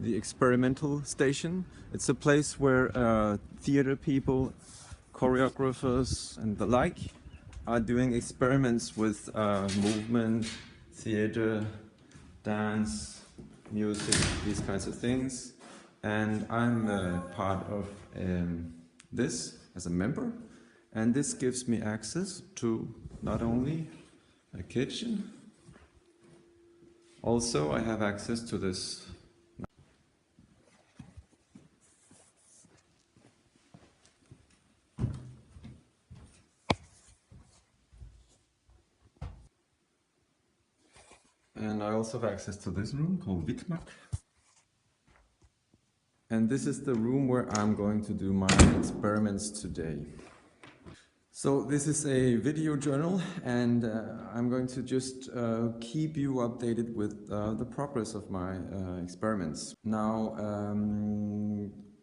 the experimental station. It's a place where theater people, choreographers and the like are doing experiments with movement, theater, dance, music, these kinds of things. And I'm part of this as a member, and this gives me access to not only a kitchen, also I have access to this and I also have access to this room called Witmak. And this is the room where I'm going to do my experiments today. So this is a video journal, and I'm going to just keep you updated with the progress of my experiments. Now,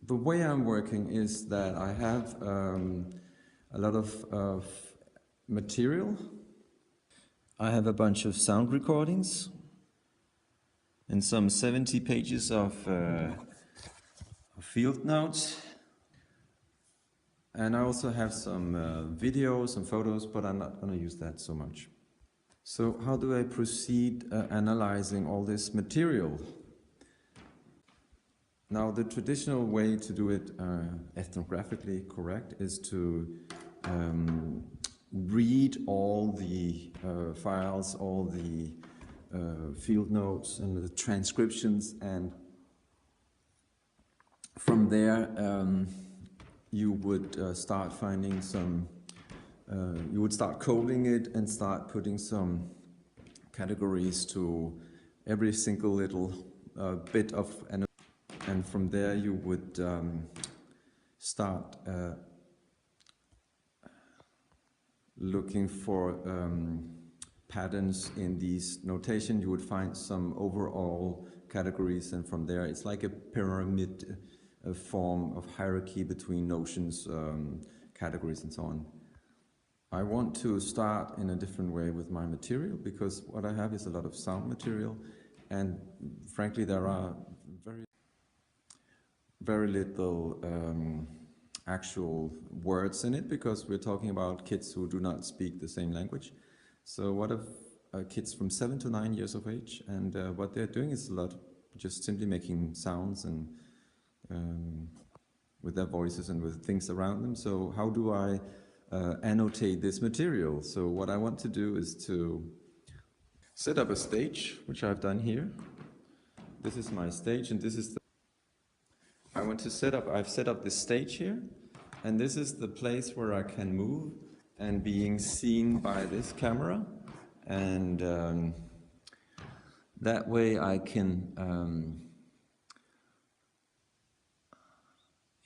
the way I'm working is that I have a lot of material. I have a bunch of sound recordings and some 70 pages of field notes. And I also have some videos, some photos, but I'm not going to use that so much. So how do I proceed analyzing all this material? Now, the traditional way to do it ethnographically correct is to read all the files, all the field notes and the transcriptions, and from there you would start finding some, you would start coding it and start putting some categories to every single little bit of, and from there you would start looking for patterns in these notation. You would find some overall categories, and from there it's like a pyramid form of hierarchy between notions, categories and so on. I want to start in a different way with my material, because what I have is a lot of sound material, and frankly there are very little actual words in it, because we're talking about kids who do not speak the same language. So what if kids from 7 to 9 years of age, and what they're doing is a lot just simply making sounds and with their voices and with things around them. So how do I annotate this material? So what I want to do is to set up a stage, which I've done here. This is my stage, and this is the I've set up this stage here, and this is the place where I can move and being seen by this camera, and that way I can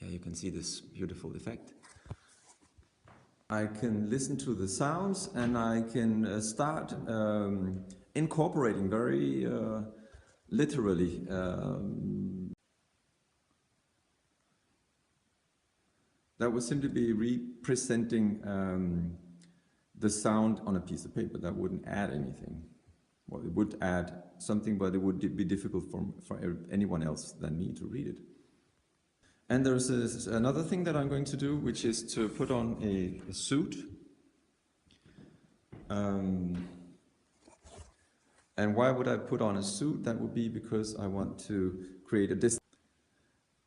yeah, you can see this beautiful effect. I can listen to the sounds, and I can start incorporating very literally that would simply be representing the sound on a piece of paper. That wouldn't add anything. Well, it would add something, but it would be difficult for anyone else than me to read it. And there's another thing that I'm going to do, which is to put on a suit. And why would I put on a suit? That would be because I want to create a distance.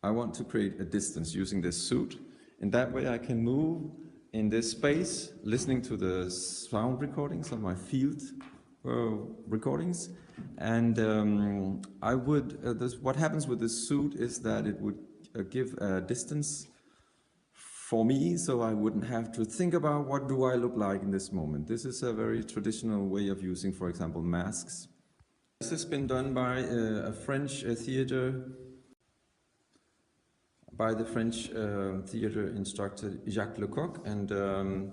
I want to create a distance using this suit. In that way I can move in this space, listening to the sound recordings of my field recordings. And I would, what happens with this suit is that it would give a distance for me, so I wouldn't have to think about what do I look like in this moment. This is a very traditional way of using, for example, masks. This has been done by a French theater, by the French theater instructor Jacques Lecoq, and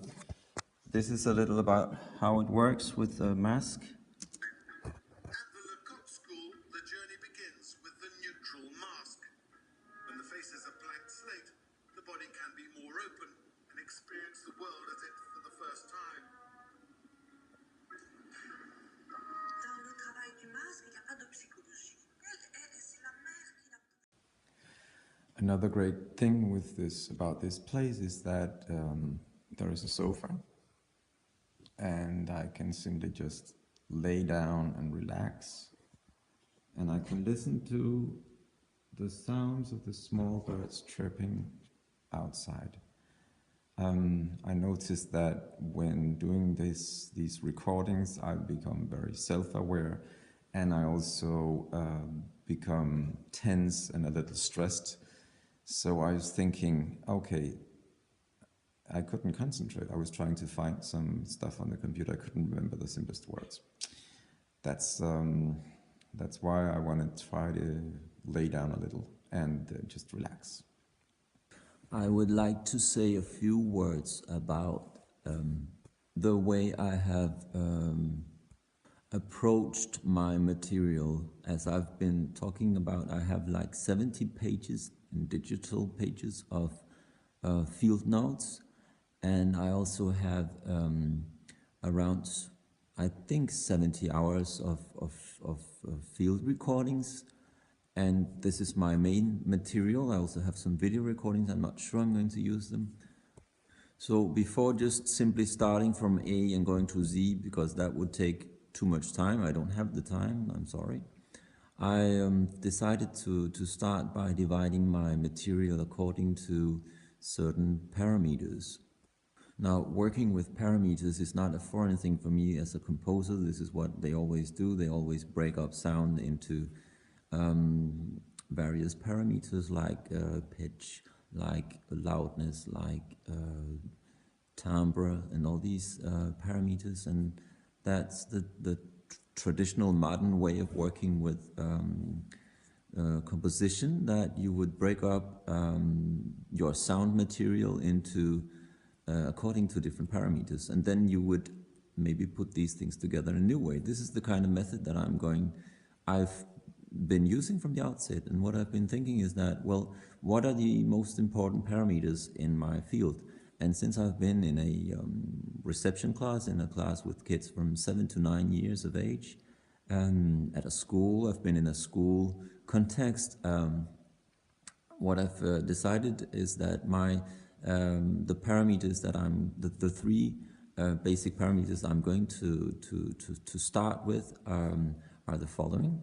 this is a little about how it works with a mask. At the Lecoq School, the journey begins with the neutral mask. When the face is a blank slate, the body can be more open and experience the world as if for the first time. Dans le travail du masque, il n'y a pas de psychologie. Elle est, c'est la mère qui n'a pas. Another great thing with about this place is that there is a sofa, and I can simply just lay down and relax, and I can listen to the sounds of the small birds chirping outside. I noticed that when doing these recordings, I become very self-aware, and I also become tense and a little stressed. So I was thinking, okay, I couldn't concentrate. I was trying to find some stuff on the computer. I couldn't remember the simplest words. That's why I want to try to lay down a little and just relax. I would like to say a few words about the way I have approached my material. As I've been talking about, I have like 70 pages in digital pages of field notes, and I also have around, I think, 70 hours of field recordings. And this is my main material. I also have some video recordings. I'm not sure I'm going to use them. So before just simply starting from A and going to Z, because that would take too much time, I don't have the time, I'm sorry. I decided to start by dividing my material according to certain parameters. Now, working with parameters is not a foreign thing for me as a composer. This is what they always do. They always break up sound into various parameters like pitch, like loudness, like timbre, and all these parameters. And that's the traditional modern way of working with composition, that you would break up your sound material into according to different parameters, and then you would maybe put these things together in a new way. This is the kind of method that I've been using from the outset. And what I've been thinking is that, well, what are the most important parameters in my field? And since I've been in a reception class, in a class with kids from 7 to 9 years of age, at a school, I've been in a school context, what I've decided is that the parameters that the three basic parameters I'm going to start with are the following.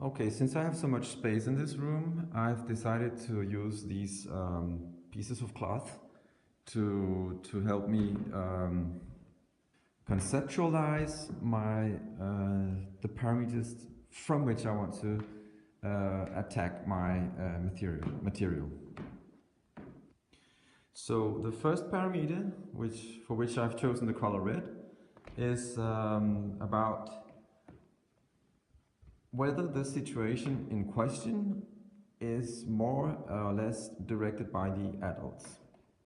Okay, since I have so much space in this room, I've decided to use these pieces of cloth to help me conceptualize the parameters from which I want to attack my material. So the first parameter, for which I've chosen the color red, is about whether the situation in question is more or less directed by the adults.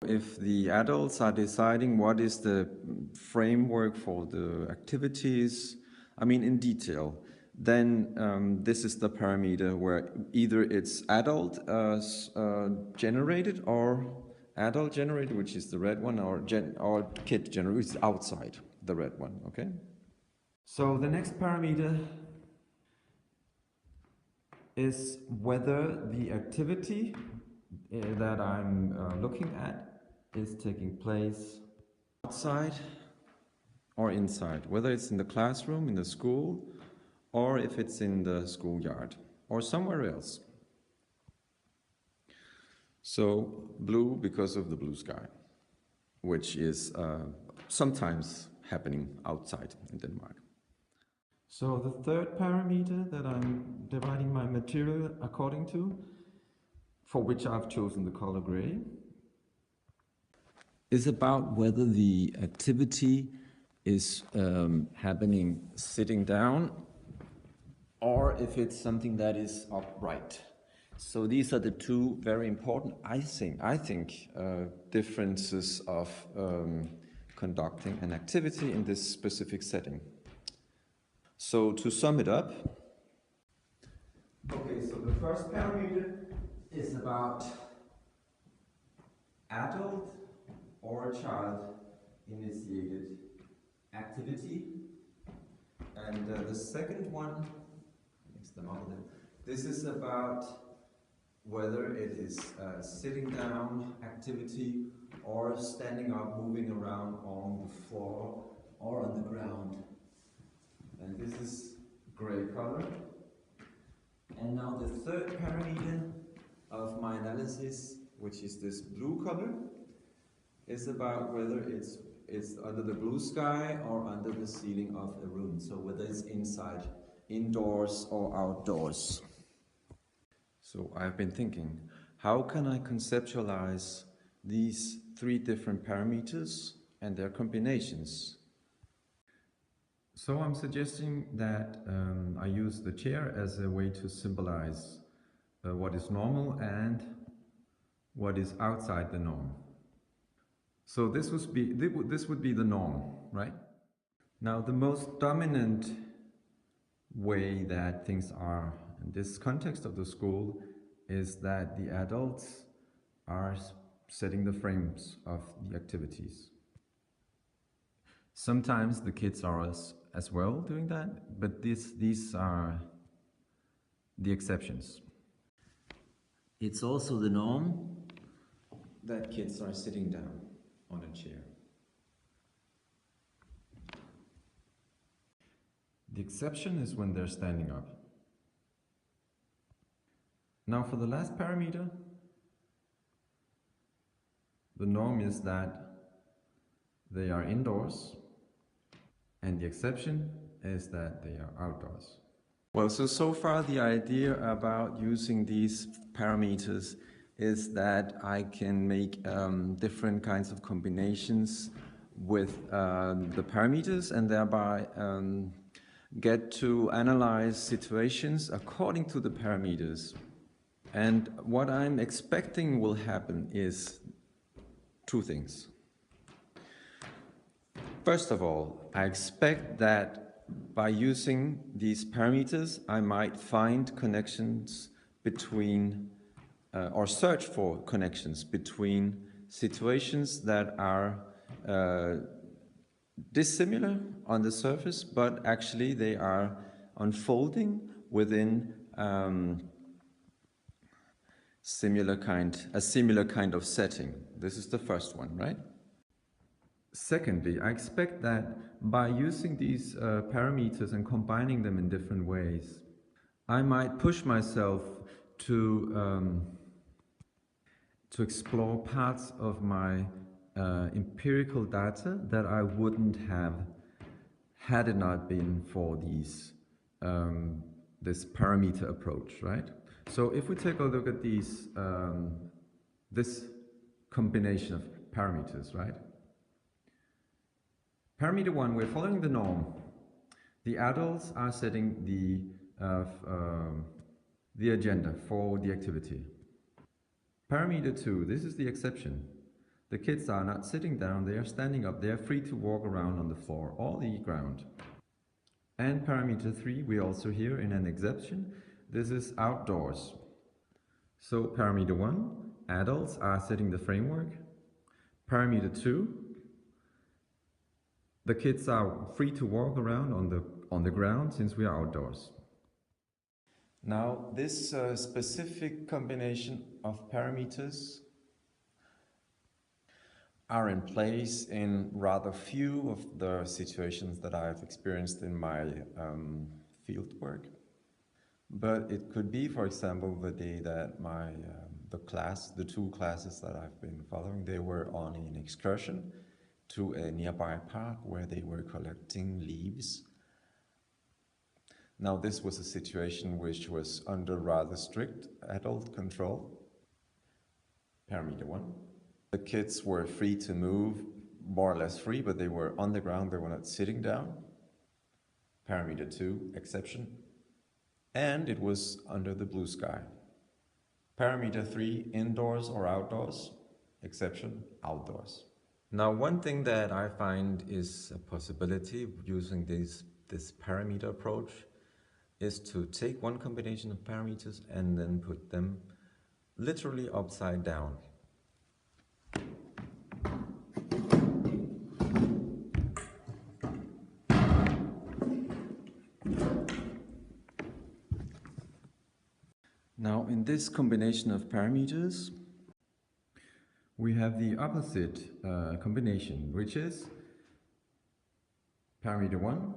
If the adults are deciding what is the framework for the activities, I mean in detail, then this is the parameter where either it's adult generated or adult generated, which is the red one, or kid generated, which is outside the red one, okay? So the next parameter is whether the activity that I'm looking at is taking place outside or inside, whether it's in the classroom, in the school, or if it's in the schoolyard or somewhere else. So blue because of the blue sky, which is sometimes happening outside in Denmark. So the third parameter that I'm dividing my material according to, for which I've chosen the color gray, is about whether the activity is happening sitting down or if it's something that is upright. So these are the two very important, I think, differences of conducting an activity in this specific setting. So to sum it up, okay, so the first parameter is about adult or child initiated activity, and the second one, this is about whether it is a sitting down activity or standing up, moving around on the floor or on the ground. And this is gray color. And now the third parameter of my analysis, which is this blue color, is about whether it's under the blue sky or under the ceiling of a room. So whether it's inside, indoors or outdoors. So I've been thinking, how can I conceptualize these three different parameters and their combinations? So I'm suggesting that I use the chair as a way to symbolize what is normal and what is outside the norm. So this would be the norm, right? Now the most dominant way that things are in this context of the school is that the adults are setting the frames of the activities. Sometimes the kids are as well doing that, but these are the exceptions. It's also the norm That kids are sitting down on a chair. The exception is when they're standing up. Now for the last parameter, the norm is that they are indoors, and the exception is that they are outdoors. Well, so far the idea about using these parameters is that I can make different kinds of combinations with the parameters and thereby get to analyze situations according to the parameters. And what I'm expecting will happen is two things. First of all, I expect that by using these parameters, I might find connections between, or search for connections between situations that are dissimilar on the surface, but actually they are unfolding within a similar kind of setting. This is the first one, right? Secondly, I expect that by using these parameters and combining them in different ways, I might push myself to explore parts of my empirical data that I wouldn't have had it not been for these this parameter approach, right? So if we take a look at these this combination of parameters, right? Parameter 1, we're following the norm. The adults are setting the agenda for the activity. Parameter 2, this is the exception. The kids are not sitting down, they are standing up, they are free to walk around on the floor or the ground. And parameter 3, we also here in an exception, this is outdoors. So parameter 1, adults are setting the framework. Parameter 2, the kids are free to walk around on the ground since we are outdoors. Now, this specific combination of parameters are in place in rather few of the situations that I've experienced in my field work. But it could be, for example, the day that the two classes that I've been following, they were on an excursion to a nearby park where they were collecting leaves. Now this was a situation which was under rather strict adult control. Parameter 1. The kids were free to move, more or less free, but they were on the ground, they were not sitting down. Parameter 2, exception. And it was under the blue sky. Parameter 3, indoors or outdoors, exception, outdoors. Now, one thing that I find is a possibility using this parameter approach is to take one combination of parameters and then put them literally upside down. Now, in this combination of parameters, we have the opposite combination, which is parameter 1.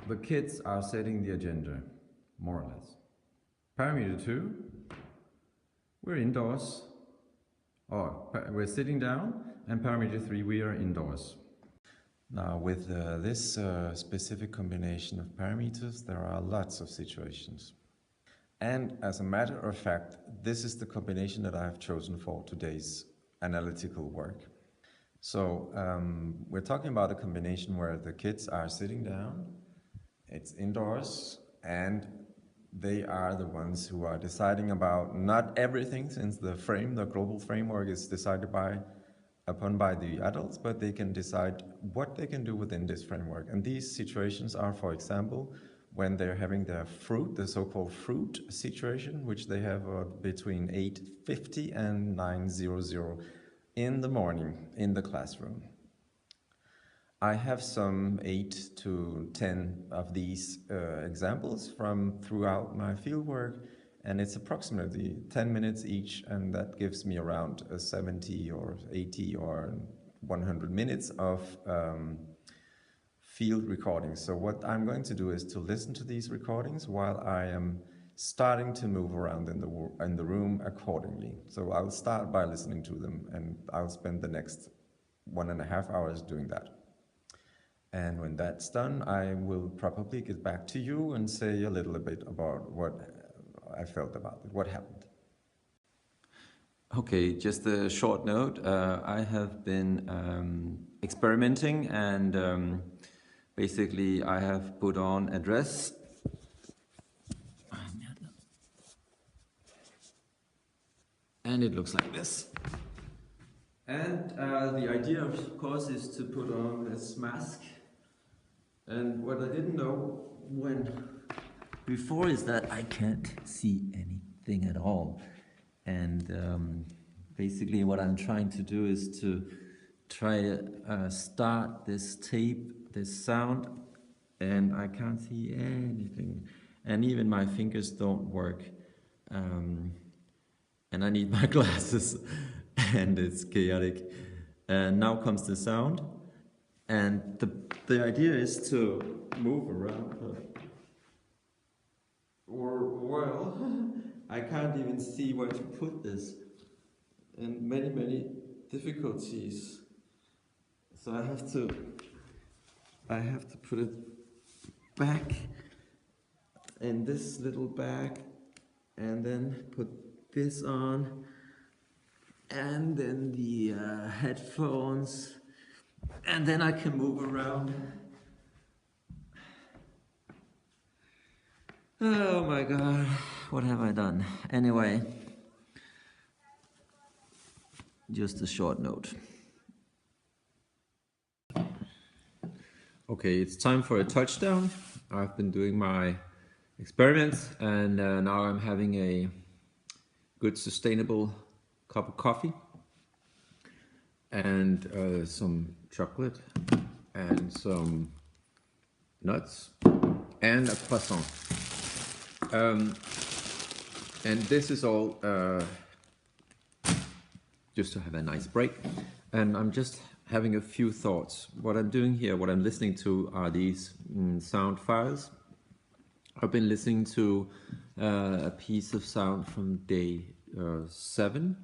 The kids are setting the agenda, more or less. Parameter 2, we're indoors, or we're sitting down, and parameter 3, we are indoors. Now, with this specific combination of parameters, there are lots of situations. And as a matter of fact, this is the combination that I have chosen for today's analytical work. So we're talking about a combination where the kids are sitting down, it's indoors, and they are the ones who are deciding about not everything, since the global framework is decided upon by the adults, but they can decide what they can do within this framework. And these situations are, for example, when they're having their fruit, the so-called fruit situation, which they have between 8:50 and 9:00 in the morning in the classroom. I have some 8 to 10 of these examples from throughout my fieldwork, and it's approximately 10 minutes each, and that gives me around 70 or 80 or 100 minutes of field recordings. So what I'm going to do is to listen to these recordings while I am starting to move around in the room accordingly. So I'll start by listening to them, and I'll spend the next 1.5 hours doing that. And when that's done, I will probably get back to you and say a little bit about what I felt about it, what happened. Okay, just a short note. I have been experimenting, and basically I have put on a dress. And it looks like this. And the idea, of course, is to put on this mask. And what I didn't know before is that I can't see anything at all. And basically what I'm trying to do is to try to start this tape, this sound, and I can't see anything. And even my fingers don't work. And I need my glasses, and it's chaotic. And now comes the sound. And the idea is to move around, well, I can't even see where to put this, and many difficulties. So I have to put it back in this little bag, and then put this on, and then the headphones. And then I can move around. Oh my God, what have I done? Anyway, just a short note. Okay, it's time for a touchdown. I've been doing my experiments, and now I'm having a good sustainable cup of coffee and some chocolate and some nuts and a croissant. And this is all just to have a nice break. And I'm just having a few thoughts. What I'm doing here, what I'm listening to are these sound files. I've been listening to a piece of sound from day 7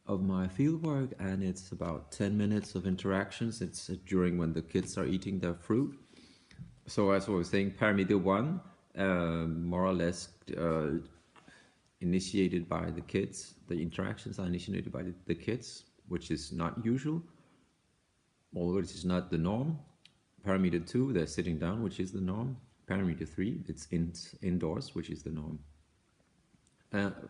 of my fieldwork, and it's about 10 minutes of interactions. It's during when the kids are eating their fruit. So as I was saying, parameter 1, more or less initiated by the kids. The interactions are initiated by the kids, which is not usual, although it is not the norm. Parameter 2, they're sitting down, which is the norm. Parameter 3, it's indoors, which is the norm.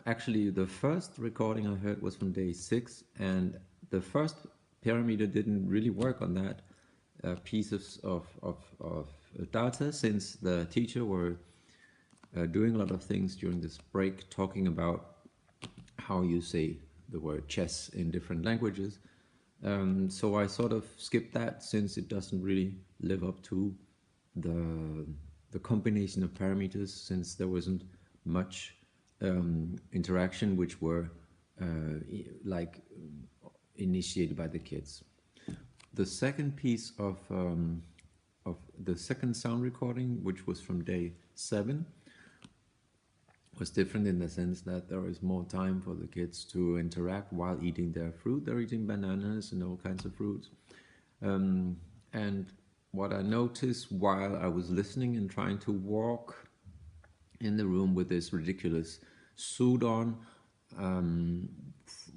Actually, the first recording I heard was from day 6, and the first parameter didn't really work on that piece of data, since the teacher were doing a lot of things during this break, talking about how you say the word chess in different languages. So I sort of skipped that, since it doesn't really live up to the combination of parameters, since there wasn't much interaction which were initiated by the kids. The second piece of the second sound recording, which was from day 7, was different in the sense that there is more time for the kids to interact while eating their fruit. They're eating bananas and all kinds of fruits. And what I noticed while I was listening and trying to walk in the room with this ridiculous suit on,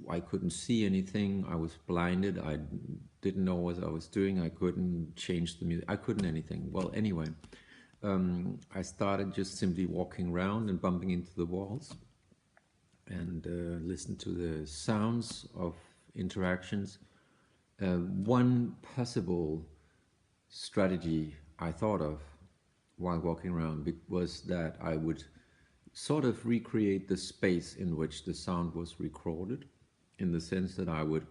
I couldn't see anything. I was blinded. I didn't know what I was doing. I couldn't change the music. I couldn't anything. Well, anyway, I started just simply walking around and bumping into the walls and listened to the sounds of interactions. One possible strategy I thought of while walking around was that I would sort of recreate the space in which the sound was recorded, in the sense that I would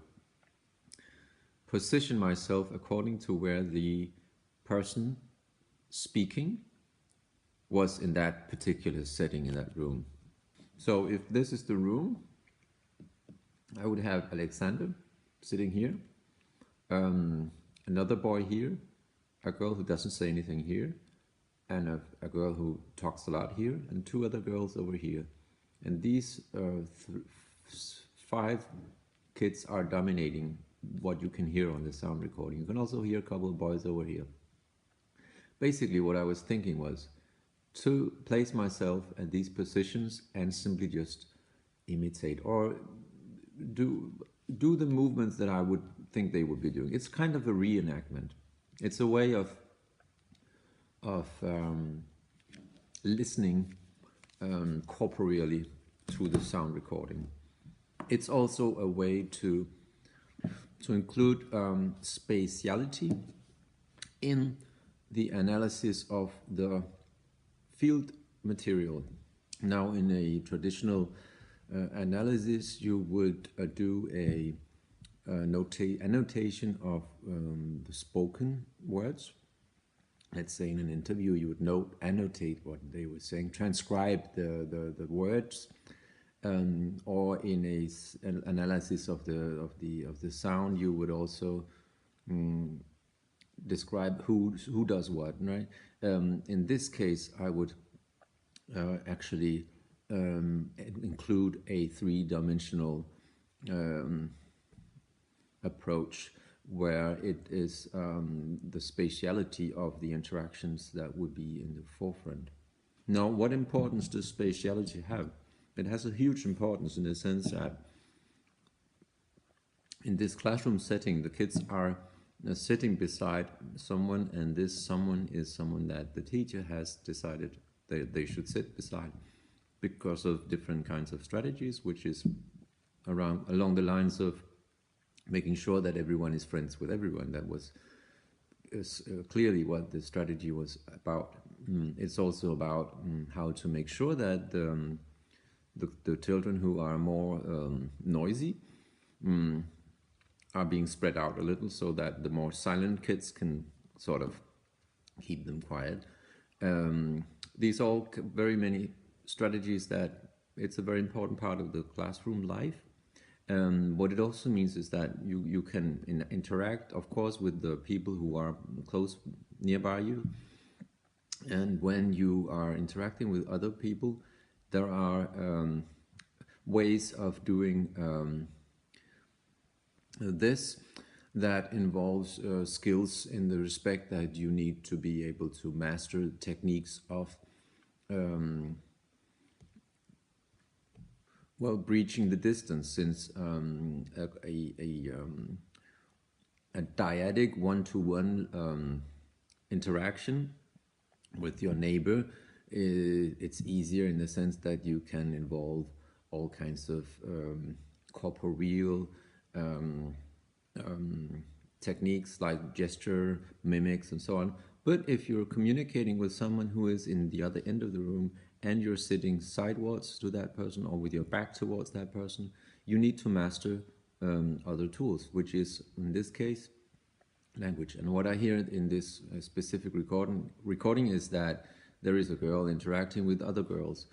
position myself according to where the person speaking was in that particular setting in that room. So if this is the room, I would have Alexander sitting here, another boy here, a girl who doesn't say anything here, and a girl who talks a lot here, and 2 other girls over here. And these 5 kids are dominating what you can hear on the sound recording. You can also hear a couple of boys over here. Basically, what I was thinking was to place myself at these positions and simply just imitate or do the movements that I would think they would be doing. It's kind of a reenactment. It's a way of listening corporeally to the sound recording. It's also a way to include spatiality in the analysis of the field material. Now, in a traditional analysis, you would do a annotation of the spoken words. Let's say in an interview, you would annotate what they were saying, transcribe the words, or in an analysis of the sound, you would also describe who does what, right? In this case, I would actually include a 3-dimensional approach, where it is the spatiality of the interactions that would be in the forefront. Now, what importance does spatiality have? It has a huge importance in the sense that in this classroom setting, the kids are sitting beside someone, and this someone is someone that the teacher has decided that they should sit beside because of different kinds of strategies, which is along the lines of making sure that everyone is friends with everyone. That was clearly what the strategy was about. It's also about how to make sure that the children who are more noisy are being spread out a little, so that the more silent kids can sort of keep them quiet. These are all very many strategies that it's a very important part of the classroom life. What it also means is that you can interact, of course, with the people who are close nearby you. And when you are interacting with other people, there are ways of doing this that involves skills in the respect that you need to be able to master techniques of breaching the distance, since a dyadic one-to-one interaction with your neighbor, it's easier in the sense that you can involve all kinds of corporeal techniques like gesture, mimics, and so on. But if you're communicating with someone who is in the other end of the room and you're sitting sideways to that person or with your back towards that person, you need to master other tools, which is, in this case, language. And what I hear in this specific recording is that there is a girl interacting with other girls.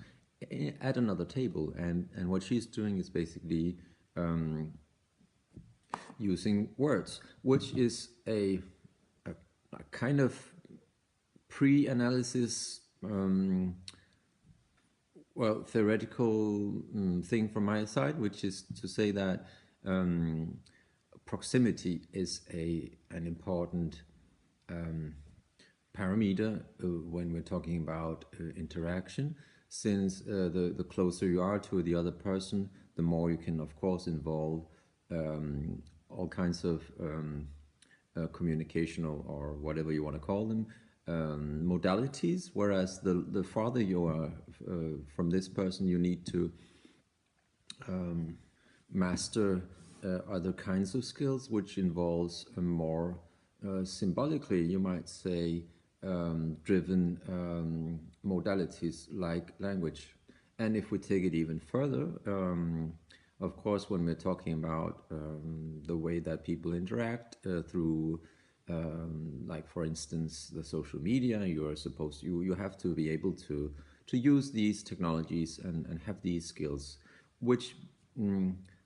at another table, and what she's doing is basically using words, which is a kind of pre-analysis, theoretical thing from my side, which is to say that proximity is an important parameter when we're talking about interaction, since the closer you are to the other person, the more you can, of course, involve all kinds of communicational, or whatever you want to call them, modalities, whereas the farther you are from this person, you need to master other kinds of skills, which involves a more symbolically, you might say, driven modalities like language. And if we take it even further, of course, when we're talking about the way that people interact through, like for instance, the social media, you have to be able to use these technologies and have these skills, which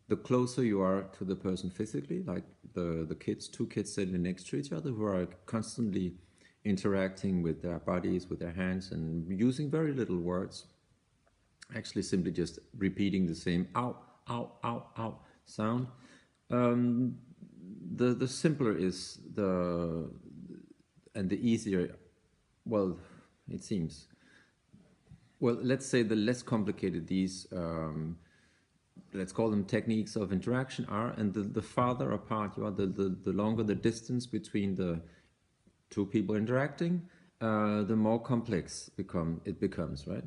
the closer you are to the person physically, like two kids sitting next to each other who are constantly interacting with their bodies, with their hands, and using very little words, actually simply just repeating the same ow, ow, ow, ow sound. The simpler is and the easier, well, it seems. Well, let's say the less complicated these, let's call them techniques of interaction are, and the farther apart you are, the longer the distance between the two people interacting, the more complex it becomes, right?